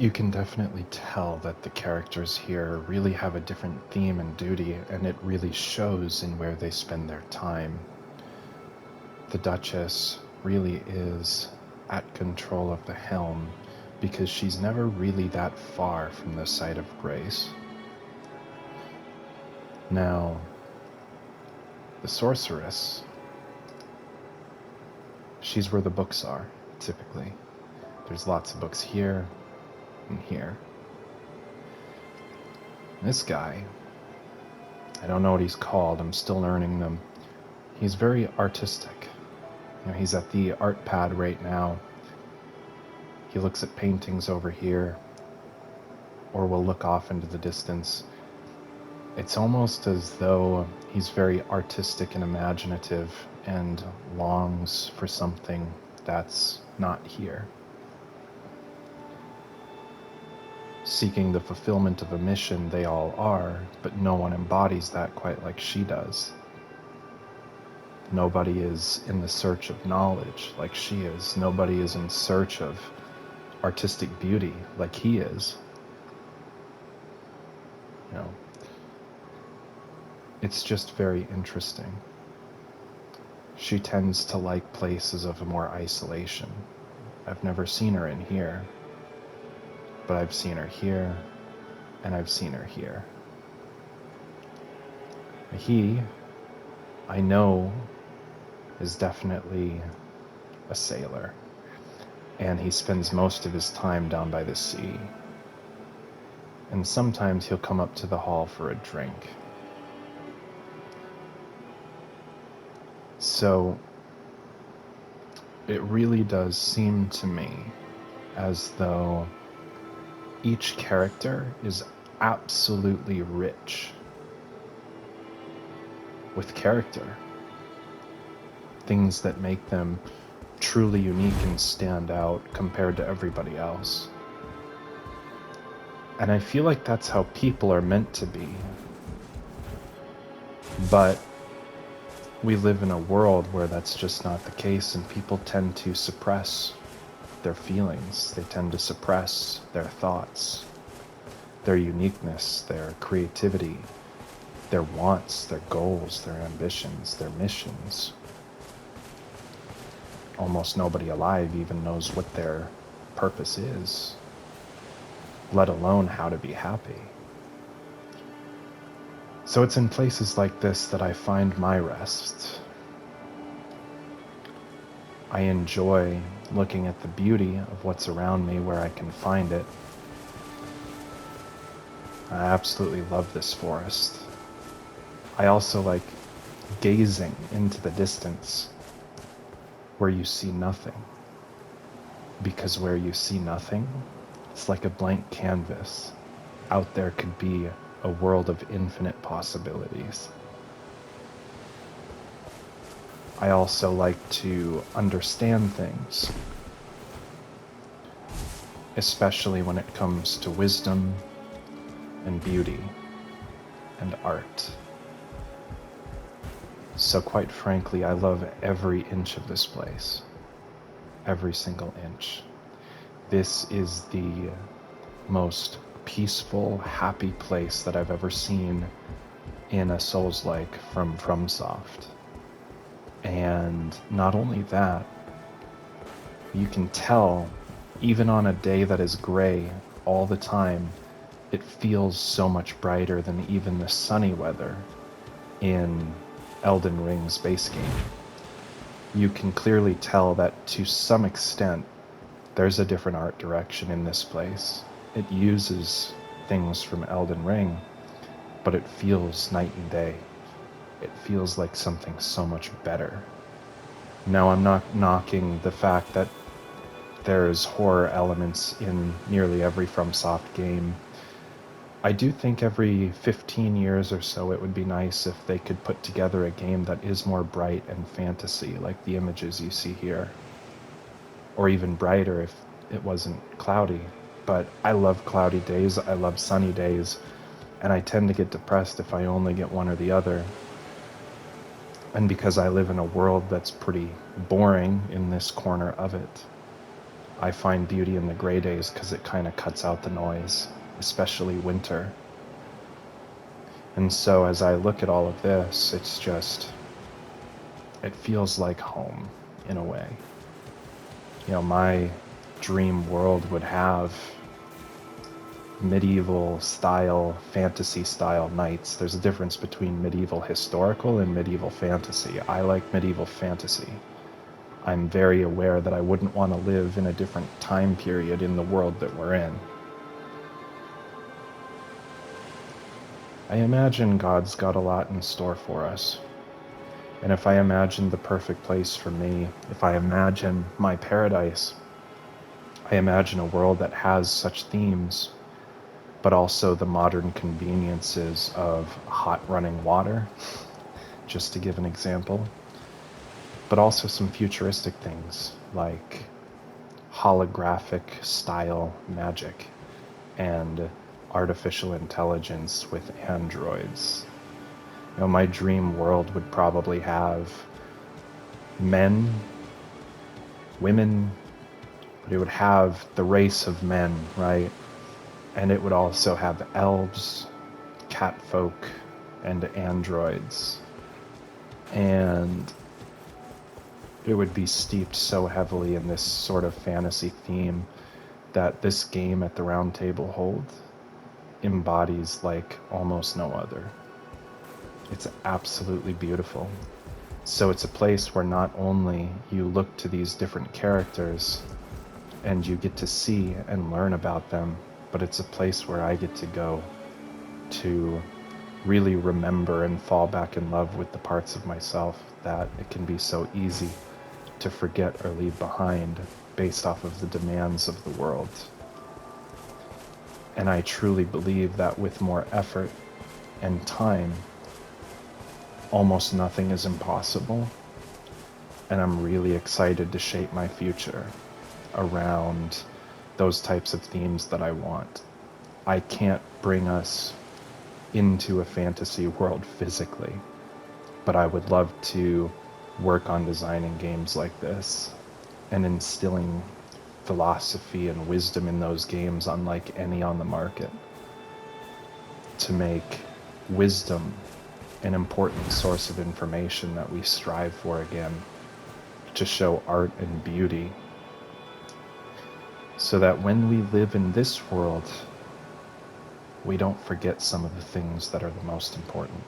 You can definitely tell that the characters here really have a different theme and duty, and it really shows in where they spend their time. The Duchess really is at control of the helm because she's never really that far from the site of grace. Now, the Sorceress, she's where the books are, typically. There's lots of books here and here. This guy, I don't know what he's called, I'm still learning them. He's very artistic. He's at the art pad right now. He looks at paintings over here, or will look off into the distance. It's almost as though he's very artistic and imaginative and longs for something that's not here. Seeking the fulfillment of a mission, they all are, but no one embodies that quite like she does. Nobody is in the search of knowledge like she is. Nobody is in search of artistic beauty like he is. It's just very interesting. She tends to like places of more isolation. I've never seen her in here, but I've seen her here, and I've seen her here. He, I know, is definitely a sailor, and he spends most of his time down by the sea. And sometimes he'll come up to the hall for a drink. So it really does seem to me as though each character is absolutely rich with character. Things that make them truly unique and stand out compared to everybody else. And I feel like that's how people are meant to be. But we live in a world where that's just not the case, and people tend to suppress their feelings. They tend to suppress their thoughts, their uniqueness, their creativity, their wants, their goals, their ambitions, their missions. Almost nobody alive even knows what their purpose is, let alone how to be happy. So it's in places like this that I find my rest. I enjoy looking at the beauty of what's around me where I can find it. I absolutely love this forest. I also like gazing into the distance where you see nothing. Because where you see nothing, it's like a blank canvas. Out there could be a world of infinite possibilities. I also like to understand things, especially when it comes to wisdom and beauty and art. So quite frankly, I love every inch of this place. Every single inch. This is the most peaceful, happy place that I've ever seen in a Souls-like from Fromsoft. And not only that, you can tell, even on a day that is gray all the time, it feels so much brighter than even the sunny weather in Elden Ring's base game. You can clearly tell that to some extent, there's a different art direction in this place. It uses things from Elden Ring, but it feels night and day. It feels like something so much better. Now, I'm not knocking the fact that there's horror elements in nearly every FromSoft game. I do think every 15 years or so it would be nice if they could put together a game that is more bright and fantasy, like the images you see here. Or even brighter if it wasn't cloudy. But I love cloudy days, I love sunny days, and I tend to get depressed if I only get one or the other. And because I live in a world that's pretty boring in this corner of it, I find beauty in the gray days because it kind of cuts out the noise, especially winter. And so as I look at all of this, it feels like home in a way. You know, my dream world would have medieval style, fantasy style knights. There's a difference between medieval historical and medieval fantasy. I like medieval fantasy. I'm very aware that I wouldn't want to live in a different time period in the world that we're in. I imagine God's got a lot in store for us. And if I imagine the perfect place for me, if I imagine my paradise, I imagine a world that has such themes, but also the modern conveniences of hot running water, just to give an example, but also some futuristic things like holographic style magic and artificial intelligence with androids. You know, my dream world would probably have men, women, but it would have the race of men, right? And it would also have elves, catfolk, and androids. And it would be steeped so heavily in this sort of fantasy theme that this game at the Round Table Hold embodies like almost no other. It's absolutely beautiful. So it's a place where not only you look to these different characters and you get to see and learn about them, but it's a place where I get to go to really remember and fall back in love with the parts of myself that it can be so easy to forget or leave behind based off of the demands of the world. And I truly believe that with more effort and time, almost nothing is impossible. And I'm really excited to shape my future around those types of themes that I want. I can't bring us into a fantasy world physically, but I would love to work on designing games like this and instilling philosophy and wisdom in those games unlike any on the market, to make wisdom an important source of information that we strive for again, to show art and beauty, so that when we live in this world, we don't forget some of the things that are the most important.